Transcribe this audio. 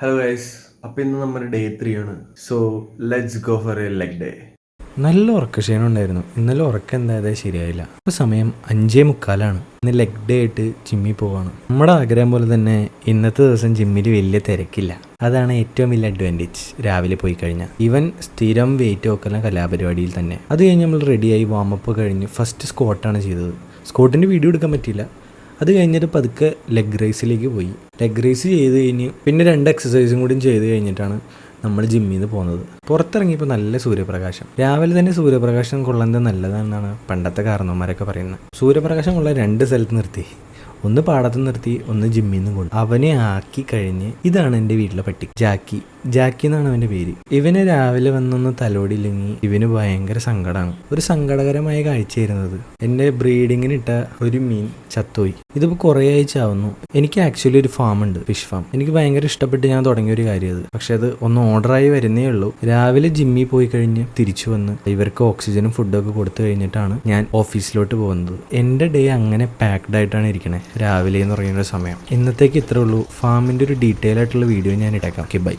Hello guys, അപ്പോൾ ഇന്ന് നമ്മുടെ ഡേ 3 ആണ്. So let's go for A leg day. നല്ല ഉറക്കക്ഷീണം ഉണ്ടായിരുന്നു. ഇന്നലെ ഉറക്കം എന്തായാലും ശരിയായില്ല. ഇപ്പോൾ സമയം 5:45. ഇന്ന് ലെഗ് ഡേ ആയിട്ട് ജിമ്മിൽ പോവാണ്. നമ്മുടെ ആഗ്രഹം പോലെ തന്നെ ഇന്നത്തെ ദിവസം ജിമ്മിൽ വലിയ തിരക്കില്ല. അതാണ് ഏറ്റവും വലിയ അഡ്വാൻറ്റേജ്. രാവിലെ പോയി കഴിഞ്ഞാൽ ഈവൻ സ്ഥിരം വെയിറ്റ് നോക്കലും കലാപരിപാടിയിൽ തന്നെ. അത് കഴിഞ്ഞ് നമ്മൾ റെഡിയായി വാമപ്പ് കഴിഞ്ഞ് ഫസ്റ്റ് സ്ക്വാട്ടാണ് ചെയ്തത്. സ്ക്വാട്ടിൻ്റെ വീഡിയോ എടുക്കാൻ പറ്റിയില്ല. അത് കഴിഞ്ഞിട്ട് പതുക്കെ ലെഗ് റേസിലേക്ക് പോയി. ലെഗ് റേസ് ചെയ്ത് കഴിഞ്ഞ് പിന്നെ 2 എക്സസൈസും കൂടി ചെയ്ത് കഴിഞ്ഞിട്ടാണ് നമ്മൾ ജിമ്മിൽ നിന്ന് പോകുന്നത്. പുറത്തിറങ്ങിയപ്പോൾ നല്ല സൂര്യപ്രകാശം. രാവിലെ തന്നെ സൂര്യപ്രകാശം കൊള്ളുന്നത് നല്ലതാണെന്നാണ് പണ്ടത്തെ കാരണവന്മാരൊക്കെ പറയുന്നത്. സൂര്യപ്രകാശം കൊള്ളാൻ 2 സ്ഥലത്ത് നിർത്തി. ഒന്ന് പാടത്ത് നിർത്തി, ഒന്ന് ജിമ്മിൽ നിന്ന് കൊണ്ട് അവനെ ആക്കി കഴിഞ്ഞ് ഇതാണ് എൻ്റെ വീട്ടിലെ പട്ടി ജാക്കി എന്നാണ് അവൻ്റെ പേര്. ഇവന് രാവിലെ വന്നൊന്ന് തലോടിയില്ലെങ്കിൽ ഇവന് ഭയങ്കര സങ്കടമാണ്. ഒരു സങ്കടകരമായ കാഴ്ചയായിരുന്നത്. എൻ്റെ ബ്രീഡിങ്ങിനിട്ട ഒരു മീൻ ചത്തുപോയി. ഇതിപ്പോൾ കുറേ ആഴ്ചയാവുന്നു. എനിക്ക് ആക്ച്വലി ഒരു ഫാം ഉണ്ട്, ഫിഷ് ഫാം. എനിക്ക് ഭയങ്കര ഇഷ്ടപ്പെട്ട് ഞാൻ തുടങ്ങിയ ഒരു കാര്യം അത്. പക്ഷെ അത് ഒന്ന് ഓർഡറായി വരുന്നേ ഉള്ളൂ. രാവിലെ ജിമ്മിൽ പോയി കഴിഞ്ഞ് തിരിച്ചു വന്ന് ഇവർക്ക് ഓക്സിജനും ഫുഡൊക്കെ കൊടുത്തു കഴിഞ്ഞിട്ടാണ് ഞാൻ ഓഫീസിലോട്ട് പോകുന്നത്. എൻ്റെ ഡേ അങ്ങനെ പാക്ഡ് ആയിട്ടാണ് ഇരിക്കണേ രാവിലെ എന്ന് പറയുന്ന സമയം. ഇന്നത്തേക്ക് ഇത്രേ ഉള്ളൂ. ഫാമിൻ്റെ ഒരു ഡീറ്റെയിൽ ആയിട്ടുള്ള വീഡിയോ ഞാൻ ഇട്ടേക്കാം. Okay, by.